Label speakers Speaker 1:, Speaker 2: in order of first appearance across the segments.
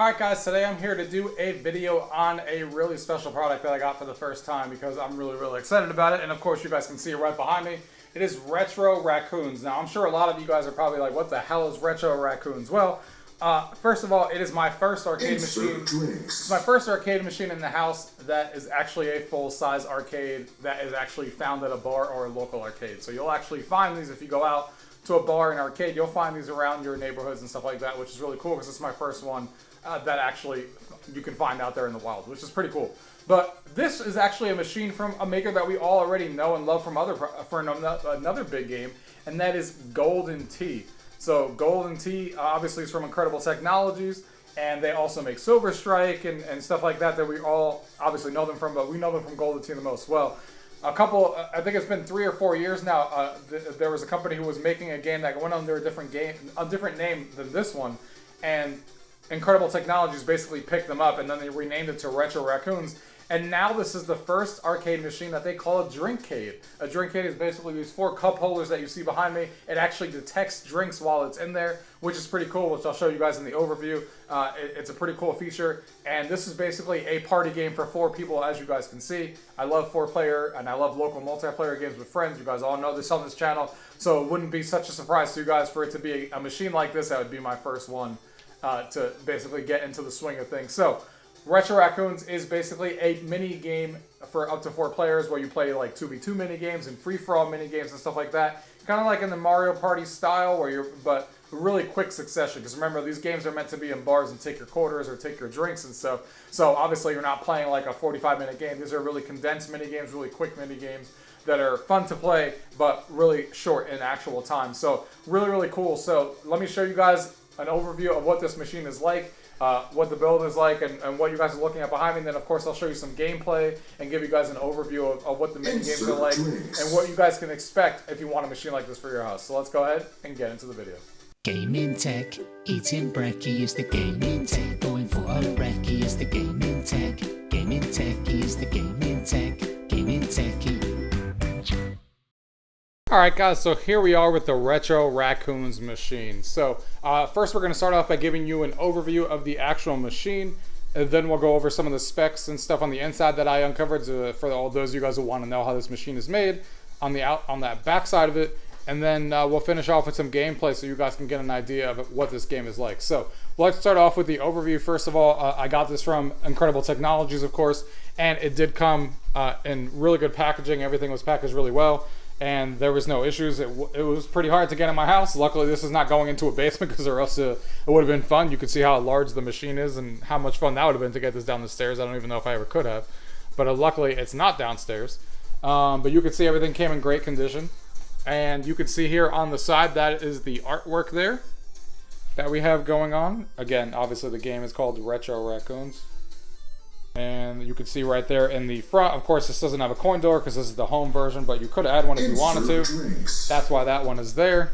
Speaker 1: Alright guys, today I'm here to do a video on a really special product that I got for the first time because I'm really excited about it, and of course you guys can see it right behind me. It is Retro Raccoons. Now I'm sure a lot of you guys are probably like, what the hell is Retro Raccoons? Well, first of all, it is my first arcade machine. It's my first arcade machine in the house that is actually a full-size arcade that is actually found at a bar or a local arcade. So you'll actually find these if you go out to a bar and arcade. You'll find these around your neighborhoods and stuff like that, which is really cool because it's my first one that actually you can find out there in the wild, which is pretty cool. But this is actually a machine from a maker that we all already know and love from another big game, and that is Golden Tee. So Golden Tee obviously is from Incredible Technologies, and they also make Silver Strike and stuff like that we all obviously know them from, but we know them from Golden Tee the most. Well, I think it's been 3 or 4 years now, there was a company who was making a game that went under a different name than this one, and Incredible Technologies basically picked them up, and then they renamed it to Retro Raccoons. And now this is the first arcade machine that they call a Drinkcade. A Drinkcade is basically these 4 cup holders that you see behind me. It actually detects drinks while it's in there, which is pretty cool, which I'll show you guys in the overview. It's a pretty cool feature. And this is basically a party game for 4 people, as you guys can see. I love 4-player, and I love local multiplayer games with friends. You guys all know this on this channel. So it wouldn't be such a surprise to you guys for it to be a machine like this. That would be my first one to basically get into the swing of things. So Retro Raccoons is basically a mini game for up to 4 players where you play like 2v2 mini games and free-for-all mini games and stuff like that. Kind of like in the Mario Party style, but really quick succession. Because remember, these games are meant to be in bars and take your quarters or take your drinks and stuff. So obviously you're not playing like a 45-minute game. These are really condensed mini games, really quick mini games that are fun to play, but really short in actual time. So really cool. So let me show you guys an overview of what this machine is like. What the build is like, and what you guys are looking at behind me. And then, of course, I'll show you some gameplay and give you guys an overview of what the mini games are like and what you guys can expect if you want a machine like this for your house. So let's go ahead and get into the video.
Speaker 2: Gaming tech, eating brekkie is the gaming tech. Going for a recce is the gaming tech. Gaming techie is the gaming tech. Gaming techie.
Speaker 1: Alright guys, so here we are with the Retro Raccoons machine. So first we're going to start off by giving you an overview of the actual machine, and then we'll go over some of the specs and stuff on the inside that I uncovered for all those of you guys who want to know how this machine is made on that back side of it, and then we'll finish off with some gameplay so you guys can get an idea of what this game is like. So let's start off with the overview. First of all, I got this from Incredible Technologies, of course, and it did come in really good packaging. Everything was packaged really well, and there was no issues. It was pretty hard to get in my house. Luckily, this is not going into a basement, because or else it would have been fun. You could see how large the machine is and how much fun that would have been to get this down the stairs. I don't even know if I ever could have. But luckily, it's not downstairs. But you can see everything came in great condition. And you can see here on the side, that is the artwork there that we have going on. Again, obviously the game is called Retro Raccoons. And you can see right there in the front, of course, this doesn't have a coin door because this is the home version, but you could add one if you wanted to. That's why that one is there.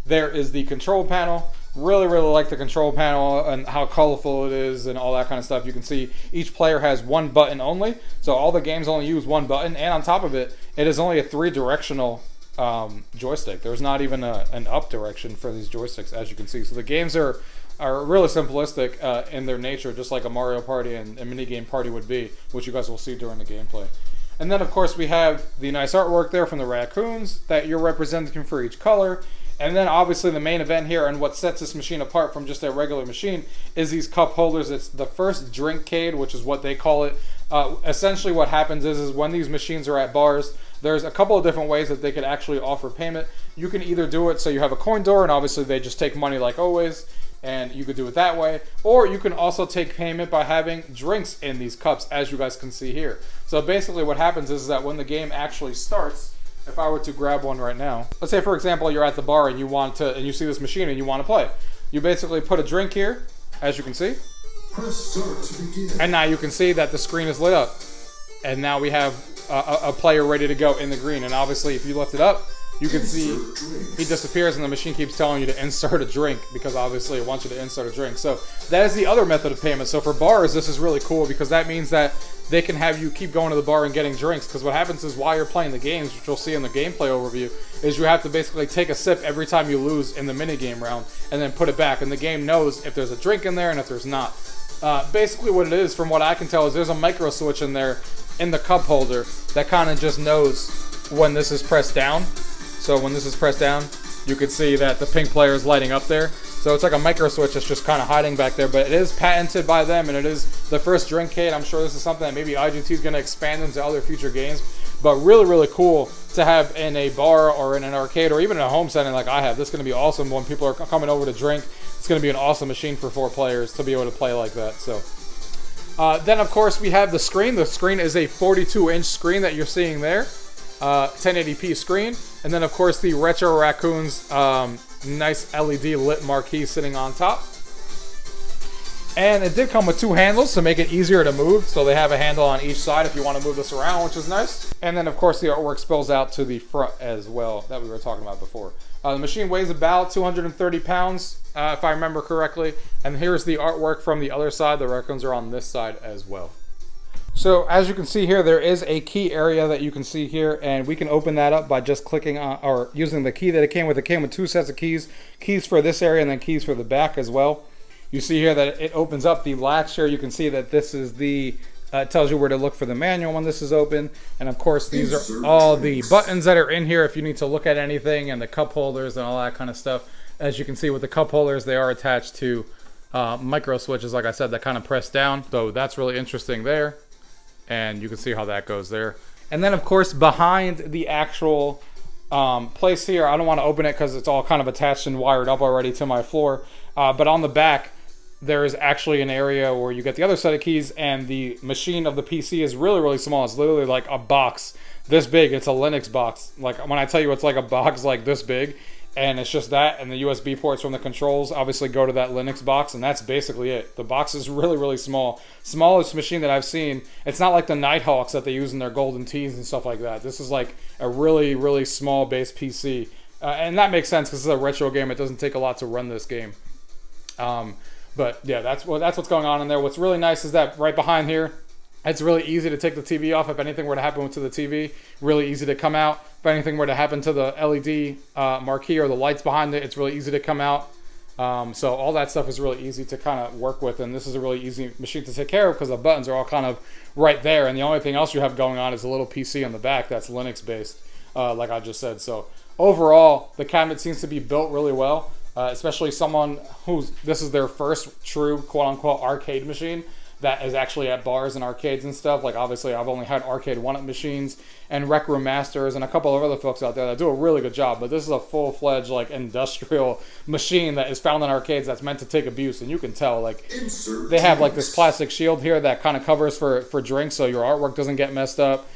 Speaker 1: There is the control panel. Really like the control panel and how colorful it is and all that kind of stuff. You can see each player has one button only, so all the games only use one button, and on top of it, it is only a 3-directional joystick. There's not even an up direction for these joysticks, as you can see. So the games are really simplistic in their nature, just like a Mario Party and a minigame party would be, which you guys will see during the gameplay. And then, of course, we have the nice artwork there from the raccoons that you're representing for each color. And then, obviously, the main event here and what sets this machine apart from just a regular machine is these cup holders. It's the first Drinkcade, which is what they call it. Essentially, what happens is when these machines are at bars, there's a couple of different ways that they could actually offer payment. You can either do it so you have a coin door, and obviously they just take money like always, and you could do it that way, or you can also take payment by having drinks in these cups, as you guys can see here. So basically what happens is that when the game actually starts, if I were to grab one right now, let's say for example you're at the bar and you see this machine and you want to play, you basically put a drink here, as you can see,
Speaker 3: press start to begin.
Speaker 1: and now you can see that the screen is lit up, and now we have a player ready to go in the green. And obviously if you lift it up, you can see he disappears and the machine keeps telling you to insert a drink because obviously it wants you to insert a drink. So that is the other method of payment. So for bars, this is really cool because that means that they can have you keep going to the bar and getting drinks, because what happens is while you're playing the games, which you'll see in the gameplay overview, is you have to basically take a sip every time you lose in the minigame round and then put it back, and the game knows if there's a drink in there and if there's not. Basically what it is, from what I can tell, is there's a micro switch in there in the cup holder that kind of just knows when this is pressed down. So when this is pressed down, you can see that the pink player is lighting up there. So it's like a micro switch that's just kind of hiding back there, but it is patented by them, and it is the first Drinkcade. I'm sure this is something that maybe IGT is going to expand into other future games, but really, really cool to have in a bar or in an arcade or even in a home setting like I have. This is going to be awesome when people are coming over to drink. It's going to be an awesome machine for 4 players to be able to play like that. So then, of course, we have the screen. The screen is a 42-inch screen that you're seeing there, 1080p screen. And then, of course, the Retro Raccoons nice LED lit marquee sitting on top. And it did come with 2 handles to make it easier to move. So they have a handle on each side if you want to move this around, which is nice. And then, of course, the artwork spills out to the front as well that we were talking about before. The machine weighs about 230 pounds, if I remember correctly. And here's the artwork from the other side. The raccoons are on this side as well. So as you can see here, there is a key area that you can see here, and we can open that up by just clicking on or using the key that it came with. It came with 2 sets of keys for this area and then keys for the back as well. You see here that it opens up the latch here. You can see that this is the it tells you where to look for the manual when this is open, and of course these are all the buttons that are in here if you need to look at anything, and the cup holders and all that kind of stuff. As you can see with the cup holders, they are attached to micro switches, like I said, that kind of press down. So that's really interesting there. And you can see how that goes there. And then, of course, behind the actual place here, I don't want to open it because it's all kind of attached and wired up already to my floor. But on the back, there is actually an area where you get the other set of keys, and the machine of the PC is really, really small. It's literally like a box this big. It's a Linux box. Like when I tell you it's like a box like this big, and it's just that, and the USB ports from the controls obviously go to that Linux box, and that's basically it. The box is really, really small. Smallest machine that I've seen. It's not like the Nighthawks that they use in their Golden Tees and stuff like that. This is like a really, really small base PC. And that makes sense because it's a retro game. It doesn't take a lot to run this game. But yeah, that's what's going on in there. What's really nice is that right behind here, it's really easy to take the TV off if anything were to happen to the TV. Really easy to come out. If anything were to happen to the LED marquee or the lights behind it, it's really easy to come out. So all that stuff is really easy to kind of work with, and this is a really easy machine to take care of because the buttons are all kind of right there, and the only thing else you have going on is a little PC on the back that's Linux based, like I just said. So overall, the cabinet seems to be built really well, especially someone this is their first true quote-unquote arcade machine that is actually at bars and arcades and stuff. Like obviously I've only had arcade one-up machines and Rec Room Masters and a couple of other folks out there that do a really good job, but this is a full-fledged like industrial machine that is found in arcades that's meant to take abuse, and you can tell like they have like this plastic shield here that kind of covers for drinks so your artwork doesn't get messed up.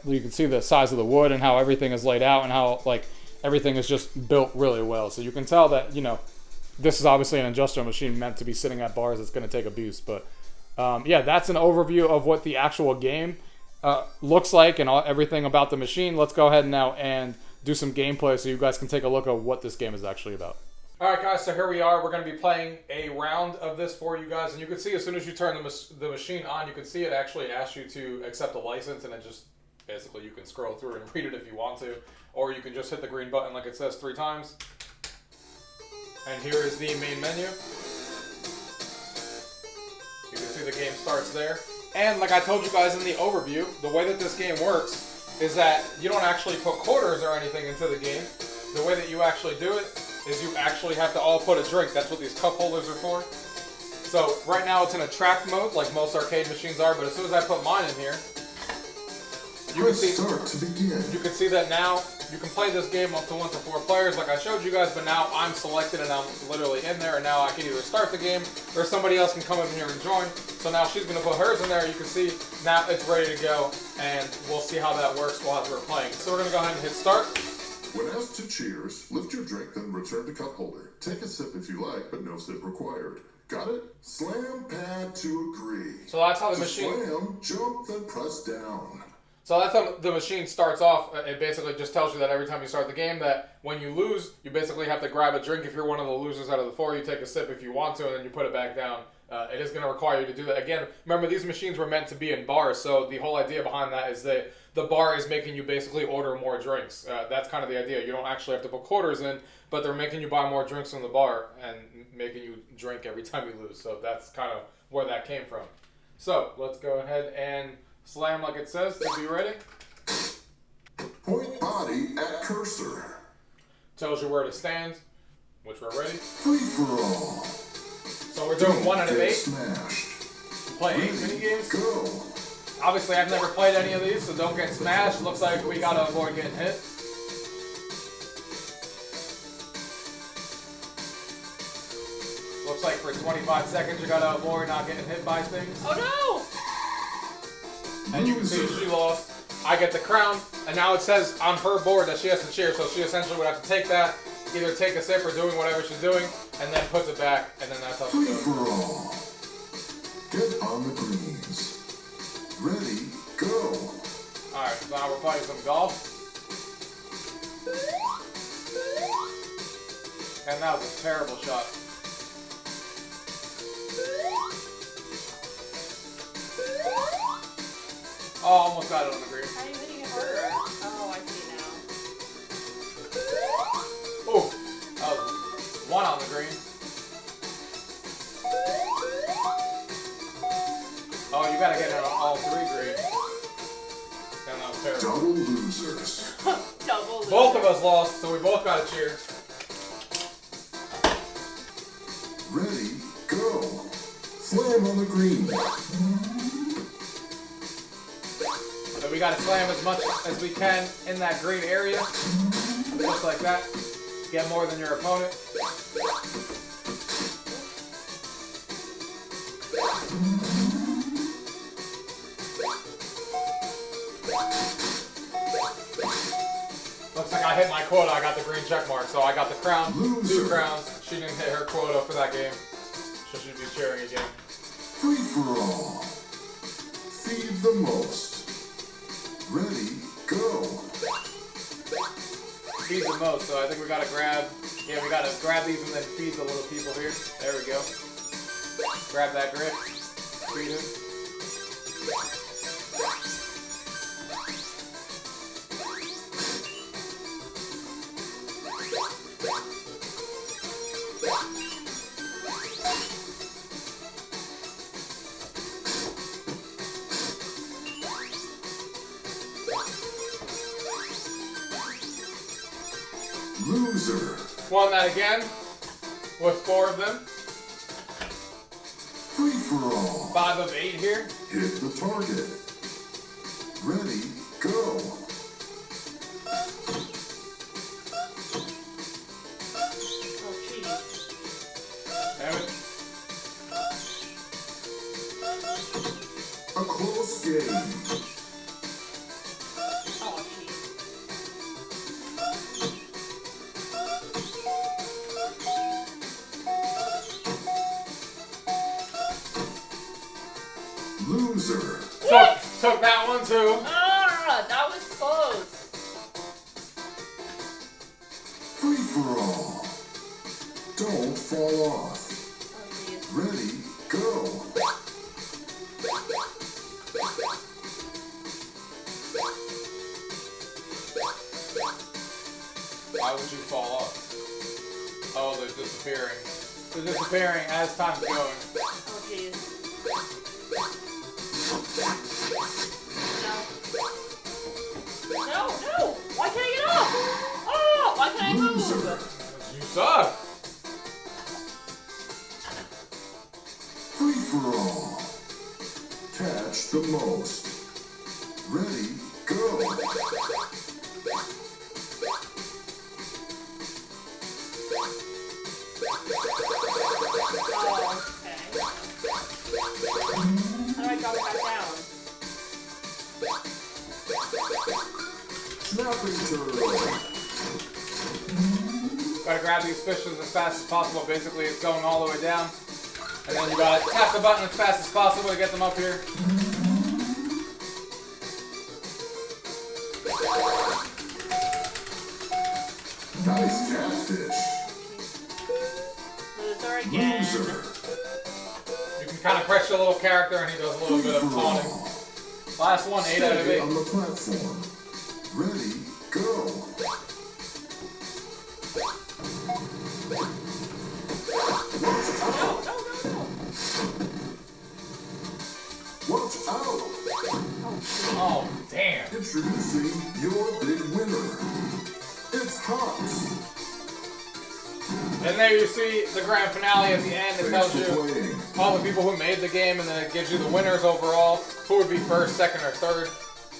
Speaker 1: You can see the size of the wood and how everything is laid out and how like everything is just built really well. So you can tell that, you know, this is obviously an industrial machine meant to be sitting at bars that's going to take abuse, but yeah, that's an overview of what the actual game looks like and everything about the machine. Let's go ahead now and do some gameplay so you guys can take a look at what this game is actually about. Alright guys, so here we are. We're going to be playing a round of this for you guys, and you can see as soon as you turn the machine on, you can see it actually asks you to accept a license, and it just basically you can scroll through and read it if you want to, or you can just hit the green button like it says 3 times. And here is the main menu. You can see the game starts there. And like I told you guys in the overview, the way that this game works is that you don't actually put quarters or anything into the game. The way that you actually do it is you actually have to all put a drink. That's what these cup holders are for. So right now it's in attract mode like most arcade machines are, but as soon as I put mine in here, you can see that now you can play this game up to 1 to 4 players like I showed you guys, but now I'm selected and I'm literally in there, and now I can either start the game or somebody else can come in here and join. So now she's going to put hers in there. You can see now it's ready to go, and we'll see how that works while we're playing. So we're going to go ahead and hit start.
Speaker 3: When asked to cheers, lift your drink, then return to cup holder. Take a sip if you like, but no sip required. Got it? Slam pad to agree.
Speaker 1: So that's how the machine...
Speaker 3: Slam, jump, then press down.
Speaker 1: So that's how the machine starts off. It basically just tells you that every time you start the game, that when you lose, you basically have to grab a drink. If you're one of the losers out of the 4, you take a sip if you want to, and then you put it back down. It is going to require you to do that. Again, remember, these machines were meant to be in bars, so the whole idea behind that is that the bar is making you basically order more drinks. That's kind of the idea. You don't actually have to put quarters in, but they're making you buy more drinks from the bar and making you drink every time you lose. So that's kind of where that came from. So let's go ahead and slam like it says. To be ready.
Speaker 3: Point body at cursor.
Speaker 1: Tells you where to stand, which we're ready.
Speaker 3: Free for all.
Speaker 1: So we're doing 1 out of 8.
Speaker 3: Smashed.
Speaker 1: Play 8 mini games.
Speaker 3: Go.
Speaker 1: Obviously, I've never played any of these, so don't get smashed. Looks like we gotta avoid getting hit. Looks like for 25 seconds you gotta avoid not getting hit by things.
Speaker 4: Oh
Speaker 1: no! And you can see she lost. I get the crown, and now it says on her board that she has to cheer, so she essentially would have to take that, either take a sip or doing whatever she's doing, and then puts it back, and then that's how she
Speaker 3: Free
Speaker 1: does it.
Speaker 3: for all. Get on the greens. Ready, go.
Speaker 1: Alright, so now we're playing some golf. And that was a terrible shot. Oh, almost got it on the green.
Speaker 4: no! How are you hitting it harder? Oh, I see now.
Speaker 1: Ooh, that was 1 on the green. Oh, you gotta get it on all 3 green. Damn, that was terrible.
Speaker 3: Double losers.
Speaker 4: Double loser.
Speaker 1: Both of us lost, so we both got a cheer.
Speaker 3: Ready, go. Slam on the green.
Speaker 1: So we gotta slam as much as we can in that green area. Just like that. Get more than your opponent. Looks like I hit my quota. I got the green check mark, so I got the crown.
Speaker 3: Loser.
Speaker 1: 2 crowns. She didn't hit her quota for that game. So she should be cheering again.
Speaker 3: Free for all. Feed the most. Ready, go.
Speaker 1: Feed the most, so I think we gotta grab, yeah, we gotta grab these and then feed the little people here. There we go. Grab that grip. Feed him.
Speaker 3: Loser.
Speaker 1: Won that again with 4 of them.
Speaker 3: Free for all.
Speaker 1: 5 of 8 here.
Speaker 3: Hit the target. Ready, go.
Speaker 4: Oh, jeez.
Speaker 1: Damn it.
Speaker 3: A close game.
Speaker 4: Oh, jeez.
Speaker 3: Loser.
Speaker 1: Took that one too.
Speaker 4: Ah, that was close.
Speaker 3: Free for all. Don't fall off.
Speaker 4: Oh, jeez.
Speaker 3: Ready, go.
Speaker 1: Why would you fall off? Oh, they're disappearing. They're disappearing as time's going.
Speaker 4: Oh, jeez. No. No, no! Why can't I get off? Oh, why can't I move?
Speaker 3: Loser.
Speaker 1: You suck.
Speaker 3: Free for all. Catch the most. Ready, go.
Speaker 4: Oh, okay. How do I drop it back down?
Speaker 3: Snapping turtle.
Speaker 1: Gotta grab these fishes as fast as possible. Basically, it's going all the way down. And then you gotta tap the button as fast as possible to get them up here.
Speaker 3: Nice catfish.
Speaker 4: Loser again.
Speaker 3: Loser.
Speaker 1: You can kind of press your little character and he does a little bit of taunting. Last one, 8 out of 8.
Speaker 3: On the platform. Ready, go. Watch out!
Speaker 1: Oh, damn.
Speaker 3: Introducing your big winner. It's Hops.
Speaker 1: And there you see the grand finale at the end. It tells
Speaker 3: Thanks for
Speaker 1: you
Speaker 3: playing.
Speaker 1: all the people who made the game, and then it gives you the winners overall, who would be first, second, or third.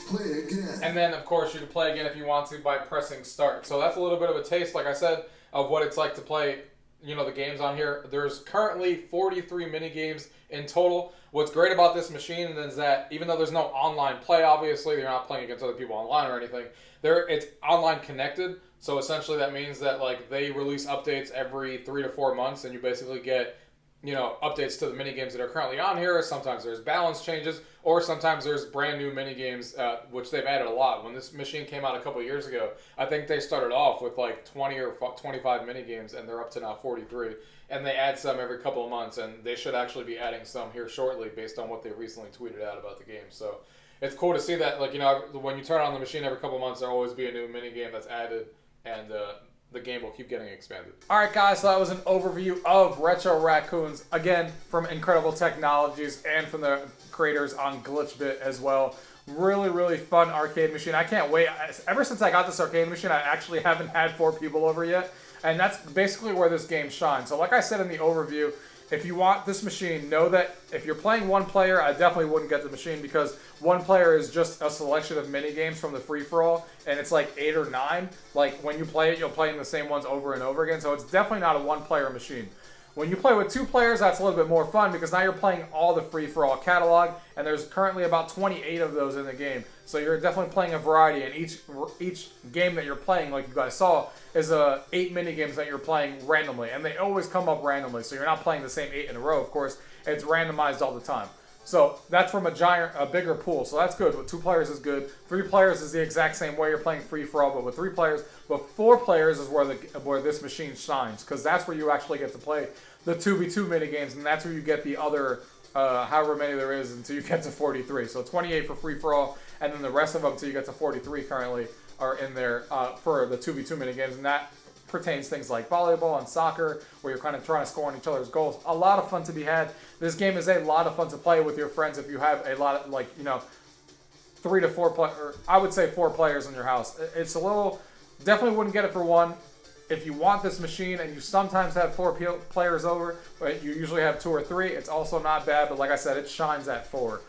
Speaker 3: Play again.
Speaker 1: And then, of course, you can play again if you want to by pressing start. So that's a little bit of a taste, like I said, of what it's like to play, you know, the games on here. There's currently 43 mini games in total. What's great about this machine is that even though there's no online play, obviously, you're not playing against other people online or anything, it's online connected. So essentially that means that like they release updates every 3 to 4 months, and you basically get, you know, updates to the mini games that are currently on here. Sometimes there's balance changes, or sometimes there's brand new mini games, which they've added a lot. When this machine came out a couple years ago, I think they started off with like 20 or 25 mini games, and they're up to now 43. And they add some every couple of months, and they should actually be adding some here shortly based on what they recently tweeted out about the game. So it's cool to see that, like, you know, when you turn on the machine every couple of months, there'll always be a new mini game that's added, and the game will keep getting expanded. Alright guys, so that was an overview of Retro Raccoons, again, from Incredible Technologies and from the creators on GlitchBit as well. Really, really fun arcade machine. I can't wait. Ever since I got this arcade machine, I actually haven't had 4 people over yet, and that's basically where this game shines. So like I said in the overview, if you want this machine, know that if you're playing one player, I definitely wouldn't get the machine, because one player is just a selection of mini games from the free-for-all, and it's like 8 or 9. Like, when you play it, you'll play in the same ones over and over again, so it's definitely not a one-player machine. When you play with 2 players, that's a little bit more fun, because now you're playing all the free-for-all catalog, and there's currently about 28 of those in the game. So you're definitely playing a variety, and each game that you're playing, like you guys saw, is 8 mini games that you're playing randomly, and they always come up randomly. So you're not playing the same 8 in a row, of course. It's randomized all the time. So that's from a bigger pool. So that's good. With 2 players is good. 3 players is the exact same way. You're playing free for all, but with 3 players. But 4 players is where this machine shines, because that's where you actually get to play the 2v2 mini games, and that's where you get the other however many there is until you get to 43. So 28 for free for all, and then the rest of them until you get to 43 currently are in there for the 2v2 mini games, and that pertains things like volleyball and soccer, where you're kind of trying to score on each other's goals. A lot of fun to be had. This game is a lot of fun to play with your friends if you have a lot of, like, you know, 3 to 4 or I would say 4 players in your house. It's a little, definitely wouldn't get it for 1. If you want this machine and you sometimes have 4 players over, but you usually have 2 or 3, it's also not bad. But like I said, it shines at 4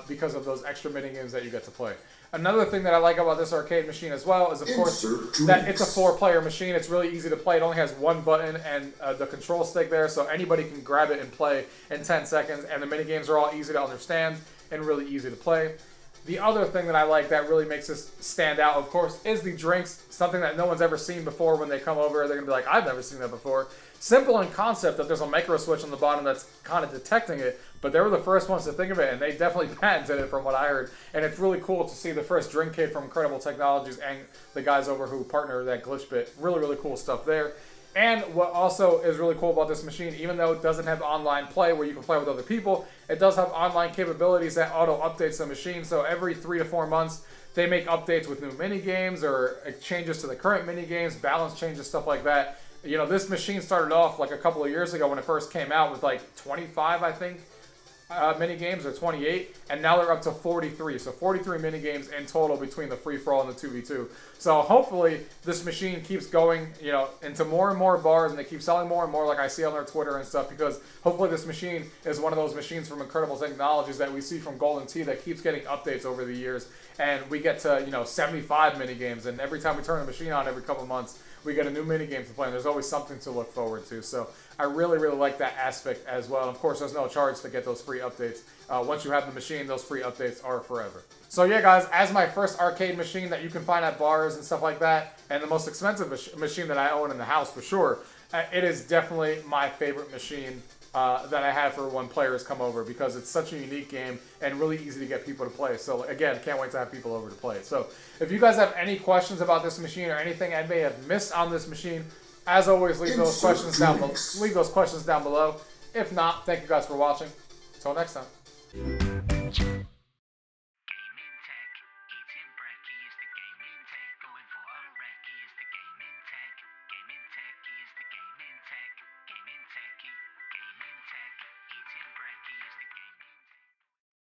Speaker 1: because of those extra mini games that you get to play. Another thing that I like about this arcade machine as well is, of course, that it's a 4-player machine. It's really easy to play. It only has 1 button and the control stick there, so anybody can grab it and play in 10 seconds. And the mini games are all easy to understand and really easy to play. The other thing that I like that really makes this stand out, of course, is the drinks. Something that no one's ever seen before. When they come over, they're going to be like, I've never seen that before. Simple in concept that there's a micro switch on the bottom that's kind of detecting it, but they were the first ones to think of it, and they definitely patented it from what I heard. And it's really cool to see the first Drinkcade from Incredible Technologies and the guys over who partner that GlitchBit. Really, really cool stuff there. And what also is really cool about this machine, even though it doesn't have online play where you can play with other people, it does have online capabilities that auto-updates the machine. So every 3 to 4 months, they make updates with new mini games or changes to the current mini games, balance changes, stuff like that. You know, this machine started off like a couple of years ago when it first came out with like 25, I think, mini games, or 28, and now they're up to 43. So 43 mini games in total between the free-for-all and the 2v2. So hopefully this machine keeps going, you know, into more and more bars, and they keep selling more and more, like I see on their Twitter and stuff, because hopefully this machine is one of those machines from Incredible Technologies that we see from Golden Tee that keeps getting updates over the years, and we get to, you know, 75 mini games, and every time we turn the machine on every couple of months, we get a new mini game to play, and there's always something to look forward to. So I really, really like that aspect as well. And of course, there's no charge to get those free updates. Once you have the machine, those free updates are forever. So yeah, guys, as my first arcade machine that you can find at bars and stuff like that, and the most expensive machine that I own in the house for sure, it is definitely my favorite machine that I have for when players come over, because it's such a unique game and really easy to get people to play. So again, can't wait to have people over to play. So if you guys have any questions about this machine or anything I may have missed on this machine, as always, leave those questions down below. If not, thank you guys for watching. Until next time.